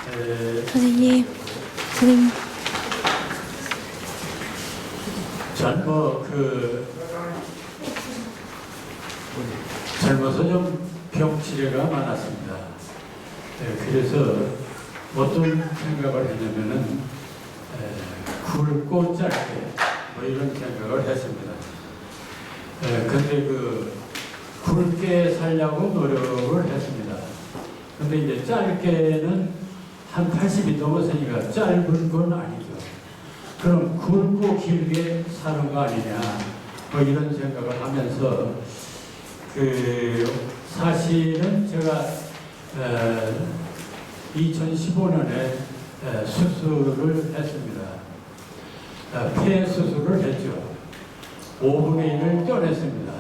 선생님. 전 젊어서 좀 병치레가 많았습니다. 그래서 어떤 생각을 했냐면은 굵고 짧게 이런 생각을 했습니다. 근데 굵게 살려고 노력을 했습니다. 근데 이제 짧게는 한 80이 넘었으니까 짧은 건 아니죠. 그럼 굵고 길게 사는 거 아니냐, 이런 생각을 하면서 사실은 제가 2015년에 수술을 했습니다. 폐 수술을 했죠. 5분의 1을 떼어냈습니다.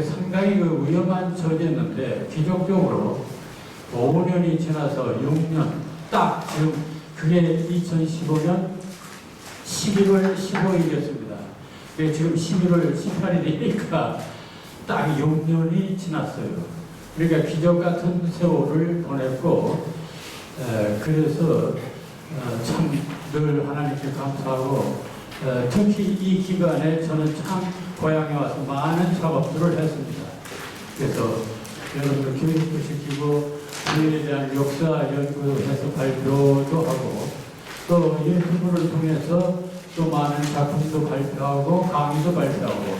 상당히 위험한 처지였는데 기적적으로 5년이 지나서 6년 딱 지금 그게 2015년 11월 15일이었습니다. 지금 11월 18일이 되니까 딱 6년이 지났어요. 그러니까 기적 같은 세월을 보냈고, 그래서 참 늘 하나님께 감사하고, 특히 이 기간에 저는 참 고향에 와서 많은 작업들을 했습니다. 그래서 여러분들 교육도 시키고 주일에 대한 역사 연구해서 발표도 하고, 또 유튜브를 통해서 또 많은 작품도 발표하고 강의도 발표하고,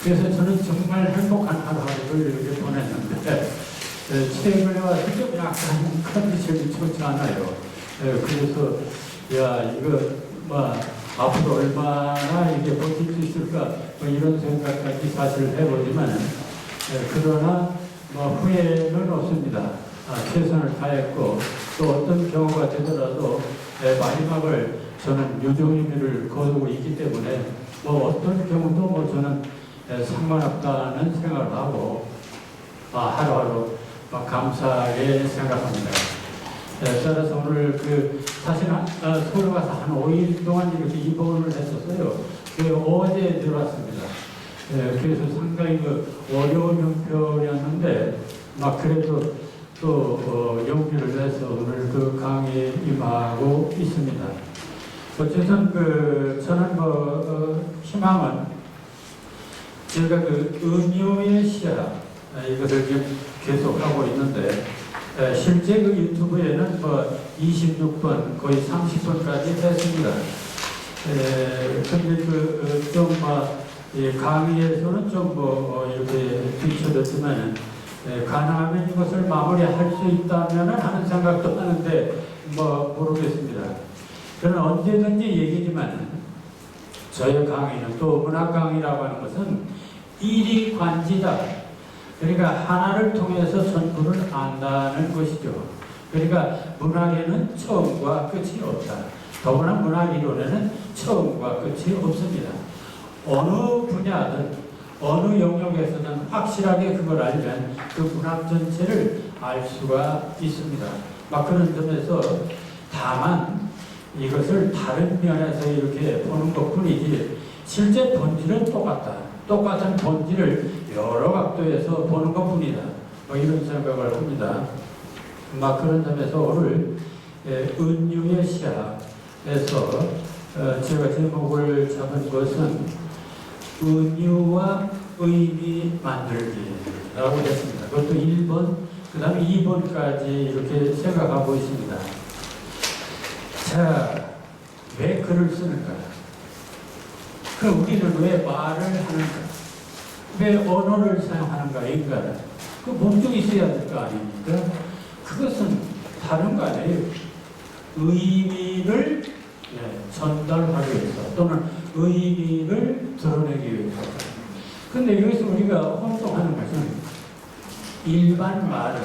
그래서 저는 정말 행복한 하루하루를 이렇게 보냈는데, 최근에 와서 좀 약간 컨디션이 좋지 않아요. 그래서 이거 앞으로 얼마나 이게 버틸 수 있을까 이런 생각까지 사실 해보지만, 그러나 후회는 없습니다. 최선을 다했고, 또 어떤 경우가 되더라도 마지막을 저는 유종의미를 거두고 있기 때문에 어떤 경우도 저는 상관없다는 생각을 하고 하루하루 감사하게 생각합니다. 따라서 오늘 사실 서울 가서 한 5일 동안 이렇게 입원을 했었어요. 어제 들어왔습니다. 그래서 상당히 어려운 형편이었는데 그래도 또 용기를 내서 오늘 강의에 임하고 있습니다. 어쨌든 저는 희망은 제가 은유의 시야 이것을 지금 계속 하고 있는데, 실제 유튜브에는 26번 거의 30번까지 했습니다. 근데 좀 강의에서는 좀 이렇게 뒤쳐졌지만, 가능하면 이것을 마무리할 수 있다면 하는 생각도 하는데 모르겠습니다. 저는 언제든지 얘기지만 저의 강의는, 또 문학 강의라고 하는 것은 일이관지다. 그러니까 하나를 통해서 전부를 안다는 것이죠. 그러니까 문학에는 처음과 끝이 없다. 더구나 문학 이론에는 처음과 끝이 없습니다. 어느 분야든 어느 영역에서는 확실하게 그걸 알면 그 문학 전체를 알 수가 있습니다. 그런 점에서 다만 이것을 다른 면에서 이렇게 보는 것뿐이지, 실제 본질은 똑같다. 똑같은 본질을 여러 각도에서 보는 것뿐이다. 이런 생각을 합니다. 그런 점에서 오늘 은유의 시야에서 제가 제목을 잡은 것은 은유와 의미 만들기라고 했습니다. 그것도 1번, 그 다음에 2번까지 이렇게 생각하고 있습니다. 자, 왜 글을 쓰는가? 우리는 왜 말을 하는가? 왜 언어를 사용하는가? 인간은 목적이 있어야 될 거 아닙니까? 그것은 다른 거 아니에요. 의미를 전달하기 위해서, 또는 의미를 드러내기 위해서. 근데 이것을 우리가 혼동하는 것은, 일반 말은,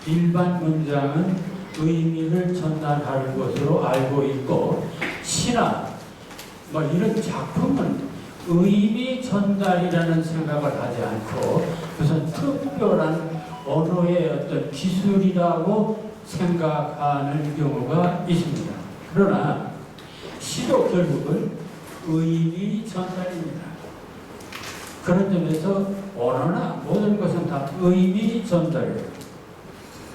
일반 문장은 의미를 전달하는 것으로 알고 있고, 시나 이런 작품은 의미 전달이라는 생각을 하지 않고 무슨 특별한 언어의 어떤 기술이라고 생각하는 경우가 있습니다. 그러나 시도 결국은 의미 전달입니다. 그런 점에서 언어나 모든 것은 다 의미 전달이에요.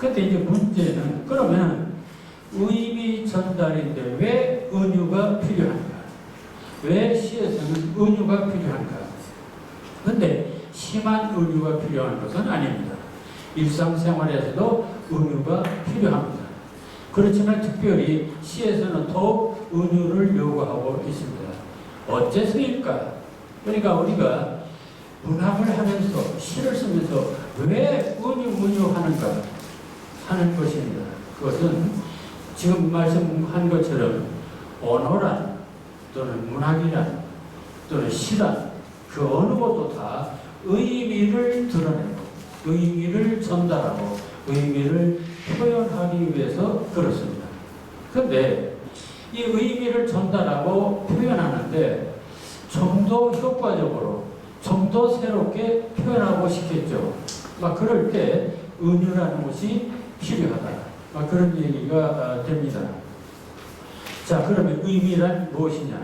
근데 이제 문제는 그러면 의미 전달인데 왜 은유가 필요한가? 왜 시에서는 은유가 필요한가? 근데 심한 은유가 필요한 것은 아닙니다. 일상생활에서도 은유가 필요합니다. 그렇지만 특별히 시에서는 더욱 은유를 요구하고 있습니다. 어째서일까? 그러니까 우리가 문학을 하면서 시를 쓰면서 왜 은유하는가 하는 것입니다. 그것은 지금 말씀한 것처럼 언어란 또는 문학이란 또는 시란 그 어느 것도 다 의미를 드러내고 의미를 전달하고 의미를 표현하기 위해서 그렇습니다. 그런데 이 의미를 전달하고 표현하는데 좀 더 효과적으로 좀 더 새롭게 표현하고 싶겠죠. 막 그럴 때 은유라는 것이 필요하다. 막 그런 얘기가 됩니다. 자, 그러면 의미란 무엇이냐?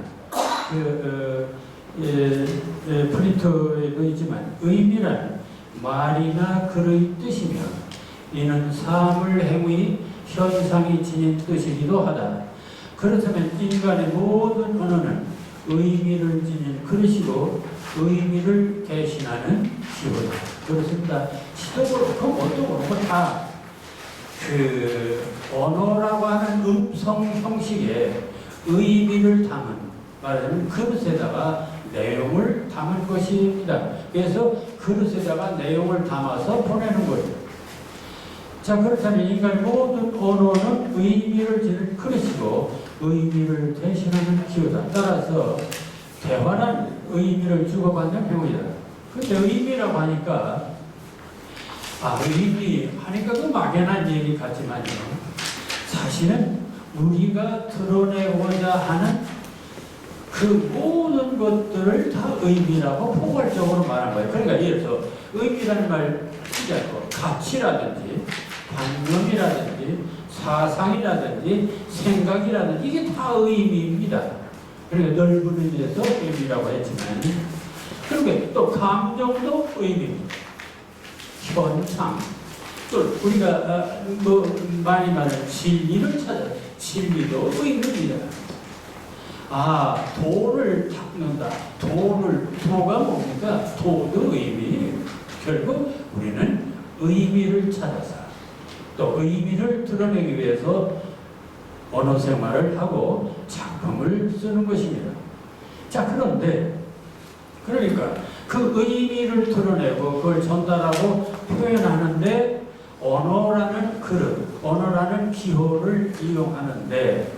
플리토에도 있지만 의미란 말이나 글의 뜻이며 이는 사물 행위 현상이 지닌 뜻이기도 하다. 그렇다면 인간의 모든 언어는 의미를 지닌 그릇이고 의미를 대신하는 기호다. 그렇습니다. 시도 그렇고 뭣도 그렇고 다 그 언어라고 하는 음성 형식의 의미를 담은 말하자면 그릇에다가 내용을 담은 것입니다. 그래서 그릇에다가 내용을 담아서 보내는 거죠. 자, 그렇다면 인간의 모든 언어는 의미를 지닌 그릇이고 의미를 대신하는 기호다. 따라서 대화란 의미를 주고받는 행위다. 근데 의미라고 하니까 의미 하니까 그 막연한 얘기 같지만요. 사실은 우리가 드러내고자 하는 그 모든 것들을 다 의미라고 포괄적으로 말한 거예요. 그러니까 예를 들어서 의미라는 말 쓰지 않고 가치라든지 관념이라든지 사상이라든지 생각이라든지 이게 다 의미입니다. 그러니까 넓은 의미에서 의미라고 했지만 그리고 또 감정도 의미입니다. 현상 또 우리가 많이 말하는 진리를 찾아 진리도 의미입니다. 도를 닦는다. 도가 뭡니까? 도도 의미. 결국 우리는 의미를 찾아서 또 의미를 드러내기 위해서 언어 생활을 하고 작품을 쓰는 것입니다. 자, 그런데 그러니까 그 의미를 드러내고 그걸 전달하고 표현하는데 언어라는 그릇, 언어라는 기호를 이용하는데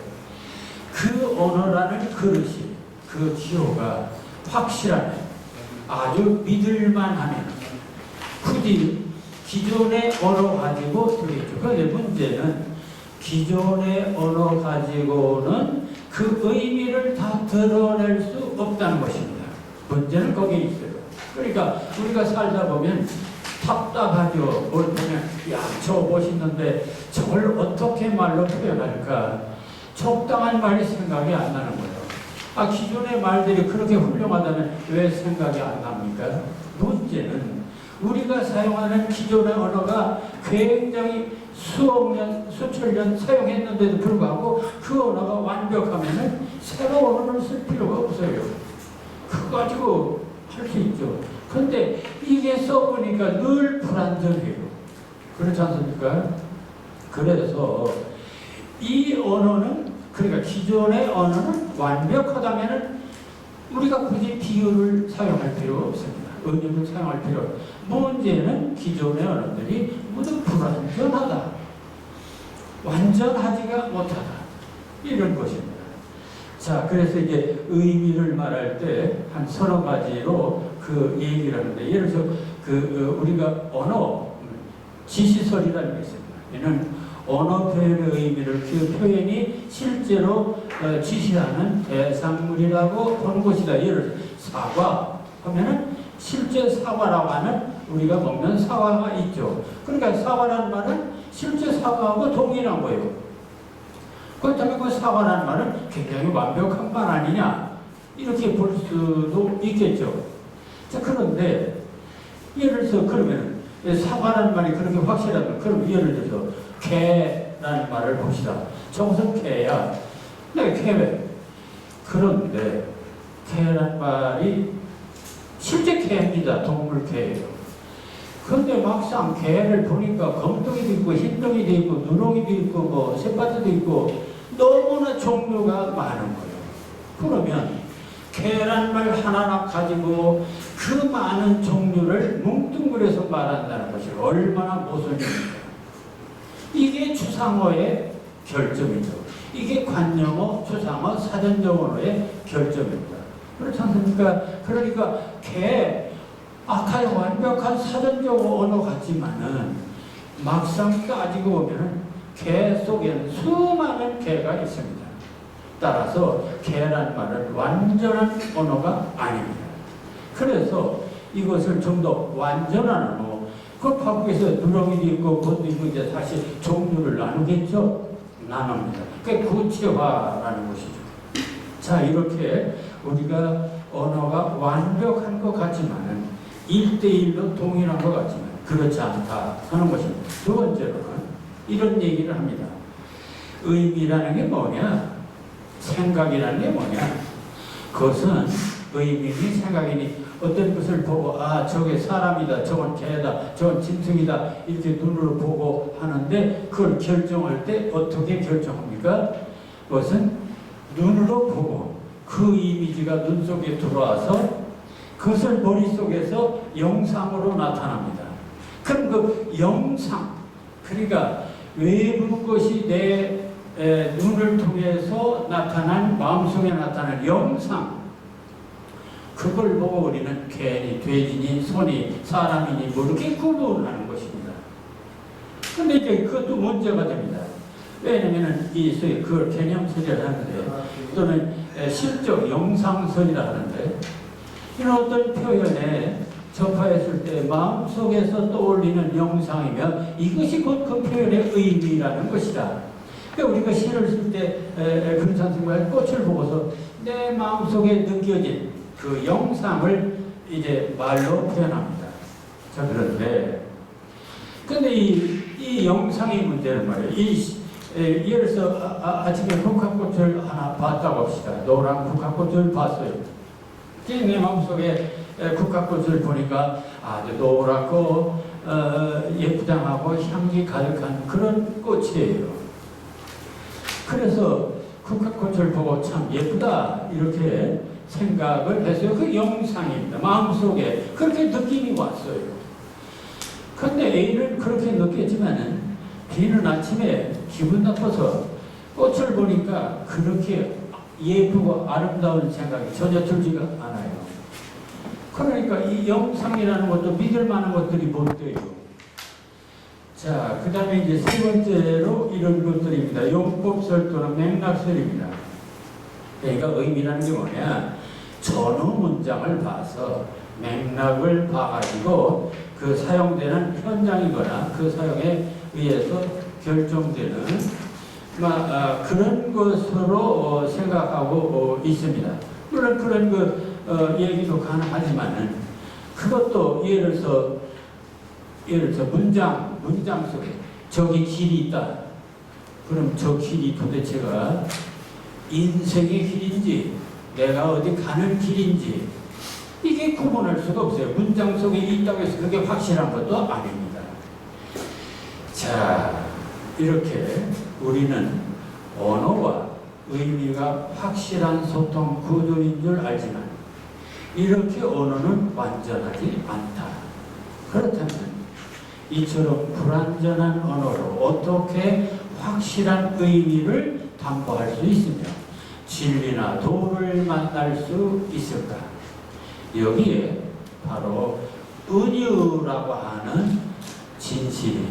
그 언어라는 그릇이, 그 기호가 확실하면 아주 믿을만하면 굳이 기존의 언어 가지고 되겠죠. 그런데 문제는 기존의 언어 가지고는 그 의미를 다 드러낼 수 없다는 것입니다. 문제는 거기에 있어요. 그러니까 우리가 살다 보면 답답하죠. 뭘 보면 저 멋있는데 저걸 어떻게 말로 표현할까? 적당한 말이 생각이 안 나는 거예요. 기존의 말들이 그렇게 훌륭하다면 왜 생각이 안 납니까? 문제는 우리가 사용하는 기존의 언어가 굉장히 수억 년, 수천 년 사용했는데도 불구하고 그 언어가 완벽하면 새로운 언어를 쓸 필요가 없어요. 그거 가지고 할 수 있죠. 근데 이게 써보니까 늘 불안정해요. 그렇지 않습니까? 그래서 이 언어는, 그러니까 기존의 언어는 완벽하다면 우리가 굳이 비유를 사용할 필요가 없습니다. 은유를 사용할 필요 없습니다. 문제는 기존의 언어들이 모두 불완전하다. 완전하지가 못하다. 이런 것입니다. 자, 그래서 이제 의미를 말할 때 한 서너 가지로 그 얘기를 하는데, 예를 들어서 우리가 언어, 지시설이라는 게 있습니다. 이는 언어 표현의 의미를 그 표현이 실제로 지시하는 대상물이라고 보는 것이다. 예를 들어서 사과 하면은 실제 사과라고 하는 우리가 먹는 사과가 있죠. 그러니까 사과라는 말은 실제 사과하고 동일한 거예요. 그렇다면 그 사과라는 말은 굉장히 완벽한 말 아니냐? 이렇게 볼 수도 있겠죠. 자, 그런데 예를 들어서 그러면 사과라는 말이 그렇게 확실하면, 그럼 예를 들어서 개라는 말을 봅시다. 저것은 개야. 네, 개왜? 그런데 개란 말이 실제 개입니다. 동물 개예요. 그런데 막상 개를 보니까 검둥이도 있고 흰둥이도 있고 누렁이도 있고 뭐 새바트도 있고 너무나 종류가 많은 거예요. 그러면 개란 말 하나 가지고 그 많은 종류를 뭉뚱그려서 말한다는 것이 얼마나 모순입니까? 이게 추상어의 결점이죠. 이게 관용어, 추상어, 사전적 언어의 결점입니다. 그렇지 않습니까? 그러니까 개, 악하여 완벽한 사전적 언어 같지만은 막상 따지고 보면은 개 속에는 수많은 개가 있습니다. 따라서 개란 말은 완전한 언어가 아닙니다. 그래서 이것을 좀 더 완전한 언어, 그 파국에서 누렁이도 있고 그것도 있고 이제 사실 종류를 나누겠죠? 나눕니다. 그게 구체화라는 것이죠. 자, 이렇게 우리가 언어가 완벽한 것 같지만은 1대1로 동일한 것 같지만 그렇지 않다 하는 것입니다. 두 번째로는 이런 얘기를 합니다. 의미라는 게 뭐냐? 생각이라는 게 뭐냐? 그것은 의미니 생각이니 어떤 것을 보고 아 저게 사람이다, 저건 개다, 저건 짐승이다 이렇게 눈으로 보고 하는데 그걸 결정할 때 어떻게 결정합니까? 그것은 눈으로 보고 그 이미지가 눈 속에 들어와서 그것을 머릿속에서 영상으로 나타납니다. 그럼 그 영상, 그러니까 외부 것이 내 눈을 통해서 나타난, 마음속에 나타난 영상, 그걸 보고 우리는 개니, 돼지니, 소니, 사람이니 뭐 이렇게 구분하는 것입니다. 그런데 이제 그것도 문제가 됩니다. 왜냐면은 그걸 개념설이라 하는데 또는 실적 영상설이라 하는데 이런 어떤 표현에 접하였을 때 마음속에서 떠올리는 영상이면 이것이 곧 그 표현의 의미라는 것이다. 그러니까 우리가 시를 쓸 때 그렇지 않습니까? 꽃을 보고서 내 마음속에 느껴진 그 영상을 이제 말로 표현합니다. 자, 그런데 근데 이 영상의 문제는 말이에요. 예를 들어서 아침에 국화꽃을 하나 봤다고 합시다. 노란 국화꽃을 봤어요. 내 마음속에 국화꽃을 보니까 아주 노랗고 예쁘장하고 향기 가득한 그런 꽃이에요. 그래서 국화꽃을 보고 참 예쁘다 이렇게 생각을 했어요. 그 영상입니다. 마음속에 그렇게 느낌이 왔어요. 그런데 A는 그렇게 느꼈지만은 B는 아침에 기분 나빠서 꽃을 보니까 그렇게 예쁘고 아름다운 생각이 전혀 들지가 않아요. 그러니까 이 영상이라는 것도 믿을 만한 것들이 못 돼요. 자, 그 다음에 이제 세 번째로 이런 것들입니다. 용법설 또는 맥락설입니다. 그러니까 의미라는 게 뭐냐? 전후 문장을 봐서 맥락을 봐가지고 그 사용되는 현장이거나 그 사용에 의해서 결정되는 그런 것으로 생각하고 있습니다. 물론 그런 얘기도 가능하지만은 그것도 예를 들어서 문장 속에 저기 길이 있다. 그럼 저 길이 도대체가 인생의 길인지 내가 어디 가는 길인지 이게 구분할 수가 없어요. 문장 속에 있다고 해서 그게 확실한 것도 아닙니다. 자, 이렇게 우리는 언어와 의미가 확실한 소통 구조인 줄 알지만 이렇게 언어는 완전하지 않다. 그렇다면 이처럼 불완전한 언어로 어떻게 확실한 의미를 담보할 수 있으며 진리나 도를 만날 수 있을까? 여기에 바로 은유라고 하는 진실이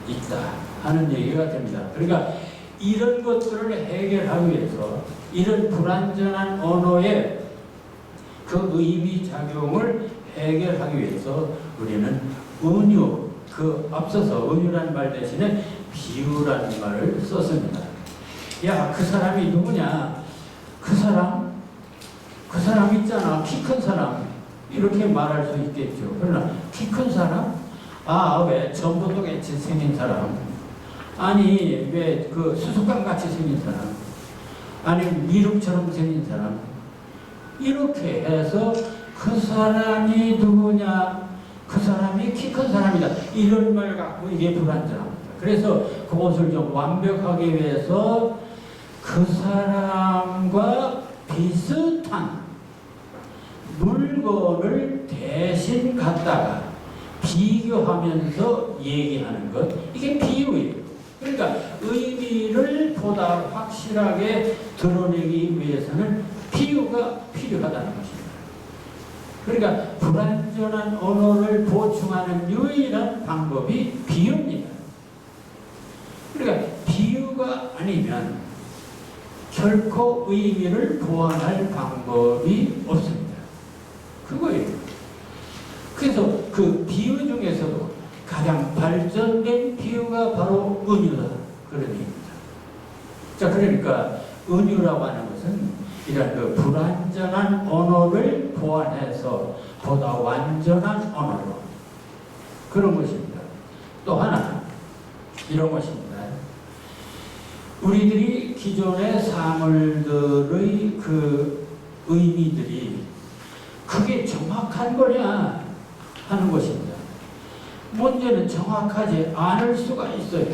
있다 하는 얘기가 됩니다. 그러니까 이런 것들을 해결하기 위해서 이런 불완전한 언어의 그 의미 작용을 해결하기 위해서 우리는 은유, 앞서서 은유라는 말 대신에 비유라는 말을 썼습니다. 야, 그 사람이 누구냐? 그 사람 있잖아. 키 큰 사람. 이렇게 말할 수 있겠죠. 그러나 키 큰 사람? 아, 왜 전봇대같이 생긴 사람, 아니 왜 그 수수깡 같이 생긴 사람, 아니 미륵처럼 생긴 사람, 이렇게 해서 그 사람이 누구냐, 그 사람이 키 큰 사람이다, 이런 말 갖고 이게 불완전합니다. 그래서 그것을 좀 완벽하게 위해서 그 사람과 비슷한 물건을 대신 갖다가 비교하면서 얘기하는 것, 이게 비유예요. 그러니까 의미를 보다 확실하게 드러내기 위해서는 비유가 필요하다는 것입니다. 그러니까 불완전한 언어를 보충하는 유일한 방법이 비유입니다. 그러니까 비유가 아니면 결코 의미를 보완할 방법이 없습니다. 그거예요. 그래서 그 비유 중에서도 가장 발전된 비유가 바로 은유다, 그런 얘기입니다. 자, 그러니까 은유라고 하는 것은 이런 그 불완전한 언어를 보완해서 보다 완전한 언어로, 그런 것입니다. 또 하나 이런 것입니다. 우리들이 기존의 사물들의 그 의미들이 그게 정확한 거냐 하는 것입니다. 문제는 정확하지 않을 수가 있어요.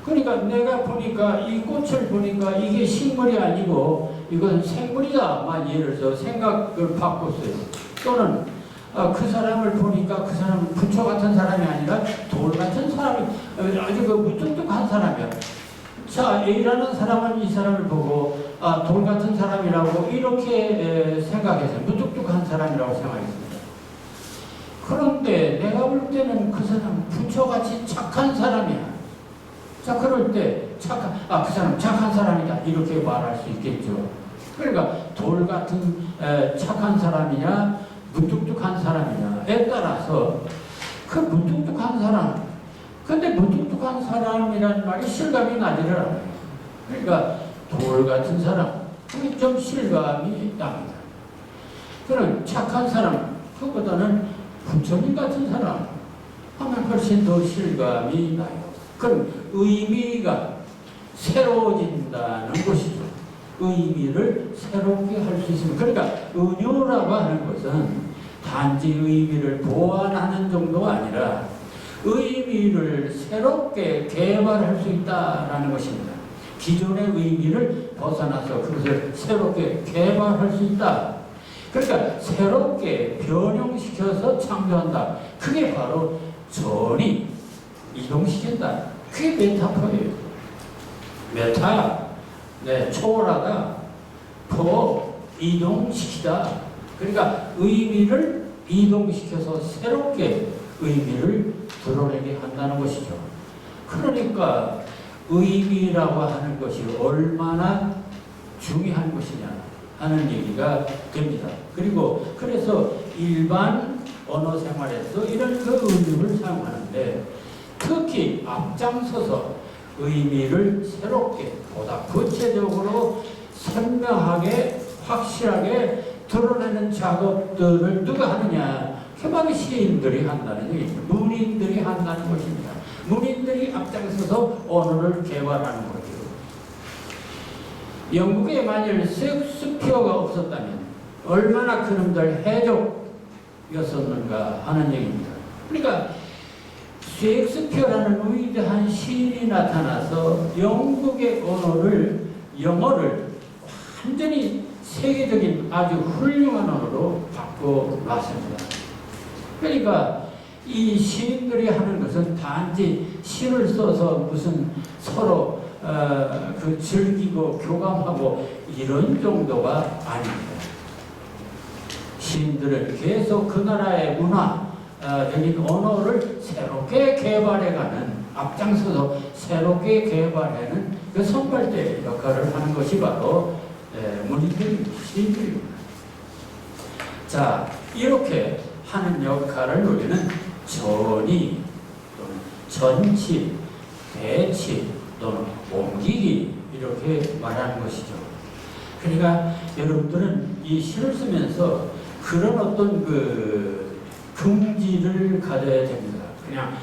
그러니까 내가 보니까 이 꽃을 보니까 이게 식물이 아니고 이건 생물이다, 막 예를 들어서 생각을 바꿨어요. 또는 그 사람을 보니까 그 사람은 부처 같은 사람이 아니라 돌 같은 사람이, 아주 그 무뚝뚝한 사람이야. 자, A라는 사람은 이 사람을 보고 돌 같은 사람이라고 이렇게 생각해서 무뚝뚝한 사람이라고 생각했습니다. 그런데 내가 볼 때는 그 사람 부처같이 착한 사람이야. 자, 그럴 때 그 사람 착한 사람이다, 이렇게 말할 수 있겠죠. 그러니까 돌 같은 착한 사람이냐 무뚝뚝한 사람이냐에 따라서 그 무뚝뚝한 사람, 근데 무뚝뚝한 사람이라는 말이 실감이 나지를 않아요. 그러니까 돌 같은 사람, 그게 좀 실감이 납니다. 그런 착한 사람, 그보다는 부처님 같은 사람 하면 훨씬 더 실감이 나요. 그럼 의미가 새로워진다는 것이죠. 의미를 새롭게 할 수 있습니다. 그러니까 은유라고 하는 것은 단지 의미를 보완하는 정도가 아니라 의미를 새롭게 개발할 수 있다는 것입니다. 기존의 의미를 벗어나서 그것을 새롭게 개발할 수 있다. 그러니까 새롭게 변형시켜서 창조한다. 그게 바로 전이 이동시킨다. 그게 메타포예요. 메타, 네, 초월하다, 포, 이동시키다. 그러니까 의미를 이동시켜서 새롭게 의미를 드러내게 한다는 것이죠. 그러니까 의미라고 하는 것이 얼마나 중요한 것이냐 하는 얘기가 됩니다. 그리고 그래서 일반 언어 생활에서 이런 그 의미를 사용하는데, 특히 앞장서서 의미를 새롭게 보다 구체적으로 선명하게 확실하게 드러내는 작업들을 누가 하느냐? 바로 시인들이 한다는 얘기죠. 문인들이 한다는 것입니다. 문인들이 앞장서서 언어를 개발하는 거죠. 영국에 만일 셰익스피어가 없었다면 얼마나 그놈들 해적이었었는가 하는 얘기입니다. 그러니까 셰익스피어라는 위대한 시인이 나타나서 영국의 언어를, 영어를 완전히 세계적인 아주 훌륭한 언어로 바꿔놨습니다. 그러니까 이 시인들이 하는 것은 단지 시를 써서 무슨 서로 그 즐기고 교감하고 이런 정도가 아닙니다. 시인들은 계속 그 나라의 문화적인 언어를 새롭게 개발해가는, 앞장서서 새롭게 개발하는 그 선발대 역할을 하는 것이 바로 문인들입니다. 시인들입니다. 자, 이렇게 하는 역할을 우리는 전이 또는 전치, 대치 또는 옮기기 이렇게 말하는 것이죠. 그러니까 여러분들은 이 시를 쓰면서 그런 어떤 그 긍지를 가져야 됩니다. 그냥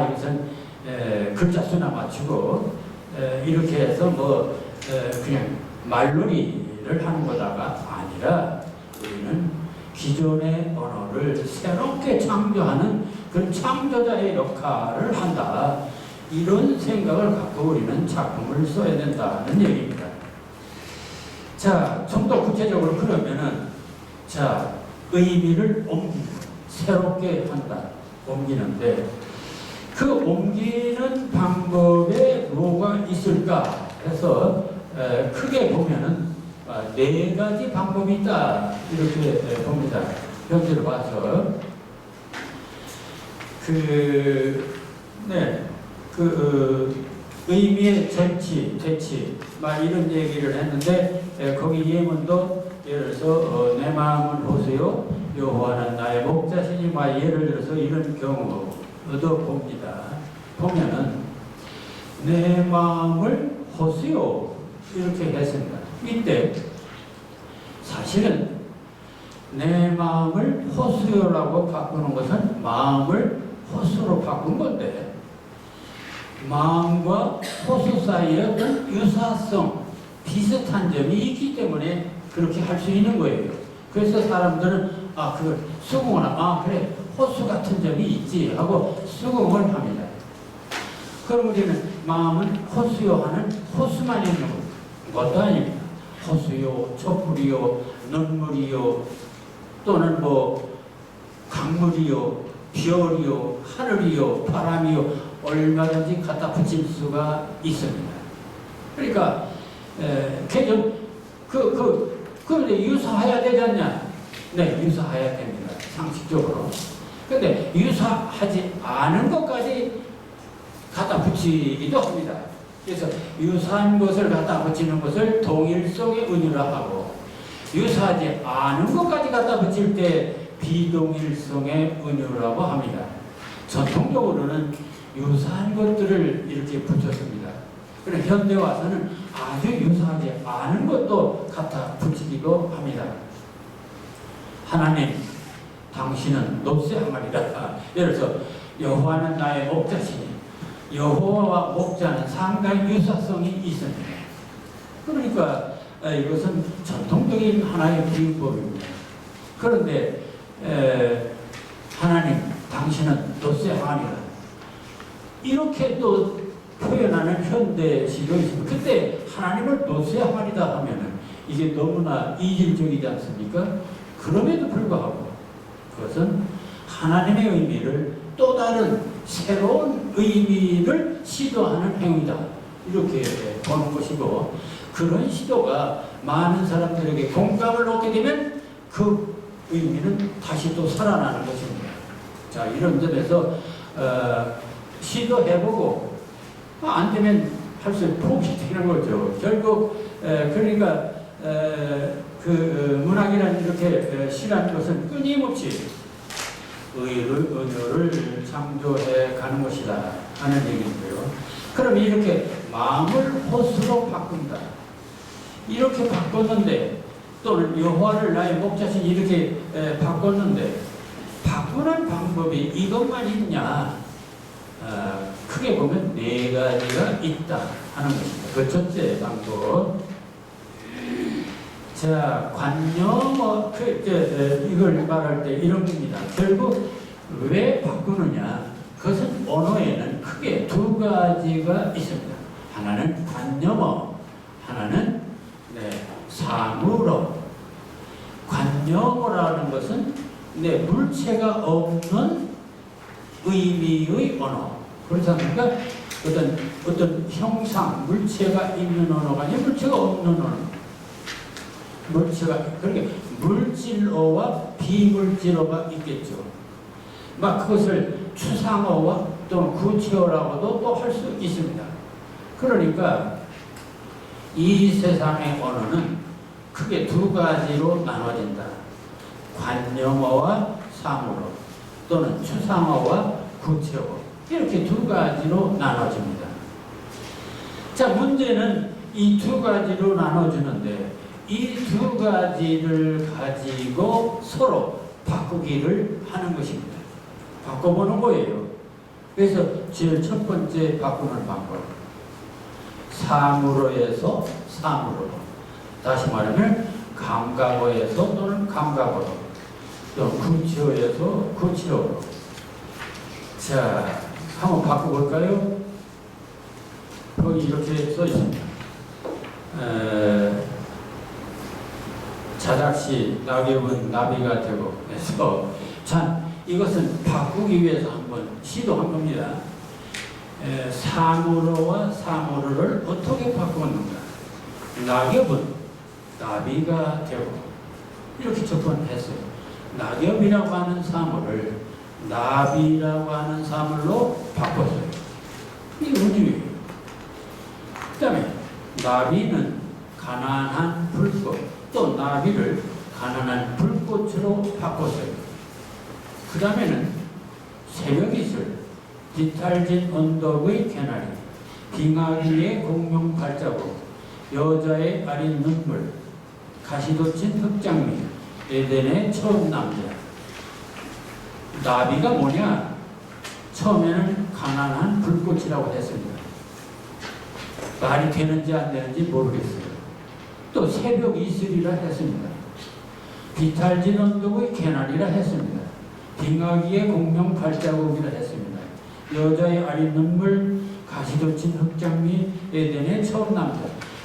이것은 글자 수나 맞추고 이렇게 해서 그냥 말놀이를 하는 거다가 아니라 우리는 기존의 언어를 새롭게 창조하는 그런 창조자의 역할을 한다. 이런 생각을 갖고 우리는 작품을 써야 된다는 얘기입니다. 자, 좀 더 구체적으로 그러면은, 자, 의미를 새롭게 한다. 옮기는데, 그 옮기는 방법에 뭐가 있을까 해서 크게 보면은 4가지 방법이 있다. 이렇게 봅니다. 현재로 봐서. 의미의 전치, 대치, 이런 얘기를 했는데, 거기 예문도 예를 들어서 내 마음을 보세요. 여호와는 나의 목자시니 예를 들어서 이런 경우도 봅니다. 보면은 내 마음을 보세요. 이렇게 했습니다. 이때 사실은 내 마음을 호수요라고 바꾸는 것은 마음을 호수로 바꾼 건데 마음과 호수 사이에 어떤 유사성, 비슷한 점이 있기 때문에 그렇게 할 수 있는 거예요. 그래서 사람들은 그걸 수긍을 그래 호수 같은 점이 있지 하고 수긍을 합니다. 그럼 우리는 마음은 호수요 하는 호수만 있는 것도 아닙니다. 호수요, 촛불이요, 눈물이요, 또는 강물이요, 별이요, 하늘이요, 바람이요, 얼마든지 갖다 붙일 수가 있습니다. 그러니까, 그런데 유사해야 되지 않냐? 네, 유사해야 됩니다. 상식적으로. 근데 유사하지 않은 것까지 갖다 붙이기도 합니다. 그래서 유사한 것을 갖다 붙이는 것을 동일성의 은유라 하고, 유사하지 않은 것까지 갖다 붙일 때 비동일성의 은유라고 합니다. 전통적으로는 유사한 것들을 이렇게 붙였습니다. 그런데 현대 와서는 아주 유사하지 않은 것도 갖다 붙이기도 합니다. 하나님, 당신은 놋새 항아리다. 예를 들어서 여호와는 나의 목자시니 여호와와 목자는 상당히 유사성이 있습니다. 그러니까 이것은 전통적인 하나의 비유법입니다. 그런데 하나님, 당신은 놋새 항아리다. 이렇게 또 표현하는 현대시도 있습니다. 그때 하나님을 놋새 항아리다 하면은 이게 너무나 이질적이지 않습니까? 그럼에도 불구하고 그것은 하나님의 의미를 또 다른 새로운 의미를 시도하는 행위다. 이렇게 보는 것이고, 그런 시도가 많은 사람들에게 공감을 얻게 되면 그 의미는 다시 또 살아나는 것입니다. 자, 이런 점에서 시도해보고 안 되면 할수 포기되는 거죠. 결국 그러니까 문학이라는 이렇게 시라는 것은 끊임없이 은유를 창조해 가는 것이다 하는 얘기인데요. 그럼 이렇게 마음을 호수로 바꾼다. 이렇게 바꿨는데, 또는 여호와를 나의 목자신 이렇게 바꿨는데, 바꾸는 방법이 이것만 있냐? 크게 보면 4가지가 있다 하는 것입니다. 그 첫째 방법. 자, 관념, 이걸 말할 때 이런 겁니다. 결국 왜 바꾸느냐? 그것은 언어에는 크게 2가지가 있습니다. 하나는 관념어, 하나는 사물어. 관념어라는 것은 물체가 없는 의미의 언어. 그렇지 않습니까? 어떤 형상, 물체가 있는 언어가 아니라 물체가 없는 언어. 그러니까 물질어와 비물질어가 있겠죠. 그것을 추상어와 또는 구체어라고도 또 할 수 있습니다. 그러니까 이 세상의 언어는 크게 2가지로 나눠진다. 관념어와 사물어, 또는 추상어와 구체어. 이렇게 2가지로 나눠집니다. 자, 문제는 이 2가지로 나눠주는데, 이 2가지를 가지고 서로 바꾸기를 하는 것입니다. 바꿔보는 거예요. 그래서 제일 첫 번째 바꾸는 방법. 사무로에서 사무로로. 다시 말하면 감각어에서 또는 감각어로. 또 구치어에서 구치어로. 자, 한번 바꿔볼까요? 거기 이렇게 써 있습니다. 자작시 낙엽은 나비가 되고 해서 자, 이것은 바꾸기 위해서 한번 시도한 겁니다. 사무로와 사무로를 어떻게 바꾸는가? 낙엽은 나비가 되고 이렇게 접근했어요. 낙엽이라고 하는 사물을 나비라고 하는 사물로 바꿨어요. 이게 우주예요. 그 다음에 나비는 가난한 불꽃, 또 나비를 가난한 불꽃으로 바꿨어요. 그 다음에는 새벽이슬, 비탈진 언덕의 개나리, 빙하기의 공룡 발자국, 여자의 아린 눈물, 가시돋친 흑장미, 에덴의 처음 남자. 나비가 뭐냐? 처음에는 가난한 불꽃이라고 했습니다. 말이 되는지 안 되는지 모르겠어요. 또 새벽 이슬이라 했습니다. 비탈진 언덕의 개나리라 했습니다. 빙하기의 공룡 발자국이라 했습니다. 여자의 아린 눈물, 가시돋친 흑장미, 에덴의 처음 남자.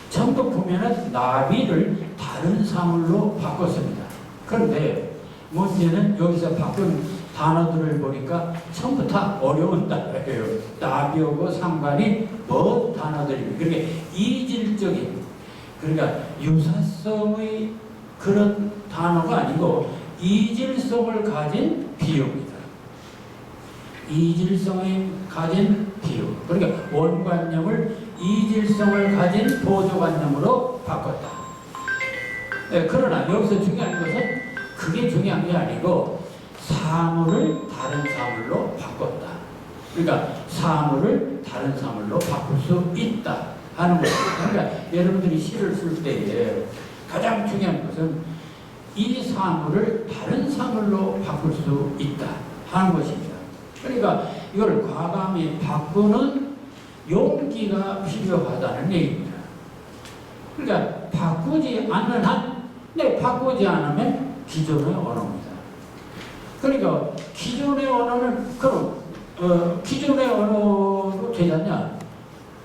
전부 보면은 나비를 다른 사물로 바꿨습니다. 그런데 문제는 여기서 바꾼 단어들을 보니까 전부 다 어려운 단어예요. 나비하고 상관이 먼 단어들입니다. 그러니까 이질적인, 그러니까 유사성의 그런 단어가 아니고 이질성을 가진 비유입니다. 이질성을 가진 비유. 그러니까 원관념을 이질성을 가진 보조관념으로 바꿨다. 그러나 여기서 중요한 것은 그게 중요한 게 아니고 사물을 다른 사물로 바꿨다. 그러니까 사물을 다른 사물로 바꿀 수 있다 하는 것입니다. 그러니까 여러분들이 시를 쓸 때에 가장 중요한 것은 이 사물을 다른 사물로 바꿀 수 있다 하는 것입니다. 그러니까 이걸 과감히 바꾸는 용기가 필요하다는 얘기입니다. 그러니까 바꾸지 않는 한, 바꾸지 않으면 기존의 언어입니다. 그러니까 기존의 언어는 그럼 기존의 언어로 되잖냐?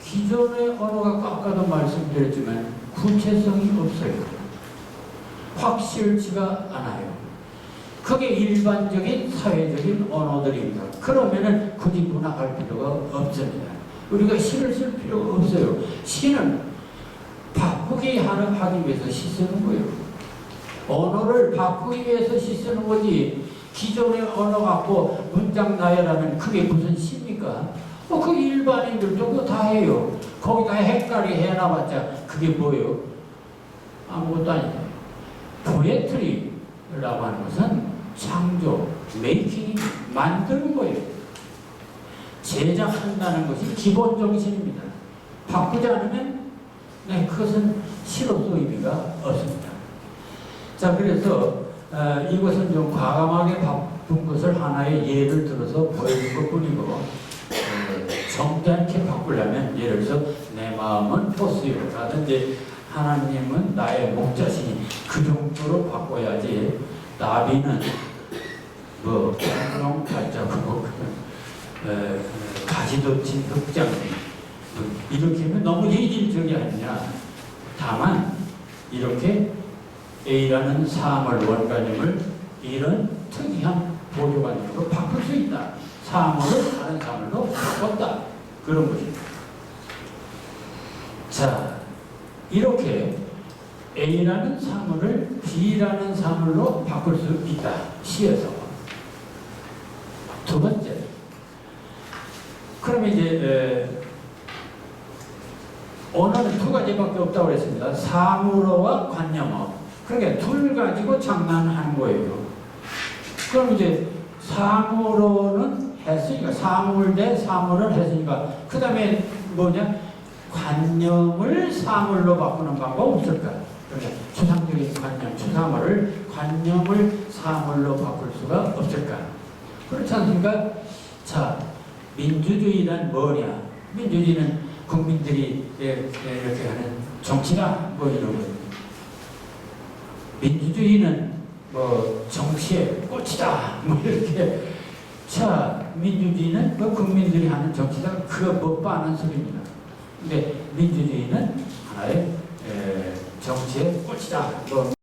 기존의 언어가 아까도 말씀드렸지만 구체성이 없어요. 확실치가 않아요. 그게 일반적인 사회적인 언어들입니다. 그러면은 굳이 문학할 필요가 없습니다. 우리가 시를 쓸 필요가 없어요. 시는 바꾸기 하기 위해서 시 쓰는 거예요. 언어를 바꾸기 위해서 시 쓰는 거지. 기존의 언어 갖고 문장 나열하면 그게 무슨 시입니까? 그 일반인들도 그거 다 해요. 거기다 헷갈리 해놔봤자 그게 뭐예요? 아무것도 아니다. 포에트리라고 하는 것은 창조, 메이킹, 만드는 거예요. 제작한다는 것이 기본 정신입니다. 바꾸지 않으면 그것은 시로서 의미가 없습니다. 자, 그래서 이것은 좀 과감하게 바꾼 것을 하나의 예를 들어서 보여준 것 뿐이고 정확히 바꾸려면 예를 들어서 내 마음은 포스요라든지 하나님은 나의 목자시니 그 정도로 바꿔야지. 나비는 공룡 발자국, 가시돋친 흑장 이렇게 하면 너무 이질적이 아니냐. 다만 이렇게 A라는 사물 원관념을 이런 특이한 보조관념으로 바꿀 수 있다. 사물을 다른 사물로 바꿨다. 그런 것입니다. 자, 이렇게 A라는 사물을 B라는 사물로 바꿀 수 있다. 시에서. 두 번째. 그러면 이제 언어는 두 가지밖에 없다고 그랬습니다. 사물어와 관념어. 그러니까 둘 가지고 장난하는 거예요. 그럼 이제 사물어는 했으니까, 사물 대 사물을 했으니까, 그 다음에 뭐냐? 관념을 사물로 바꾸는 방법 없을까? 그러니까 추상적인 관념, 추사물을 관념을 사물로 바꿀 수가 없을까? 그렇지 않습니까? 자, 민주주의란 뭐냐? 민주주의는 국민들이 이렇게 하는 정치나 뭐 이런 거. 민주주의는 뭐 정치의 꽃이다 뭐 이렇게. 자, 민주주의는 뭐 국민들이 하는 정치다. 그거 뭐 뻔한 소리입니다. 근데 민주주의는 하나의 정치의 꽃이다. 뭐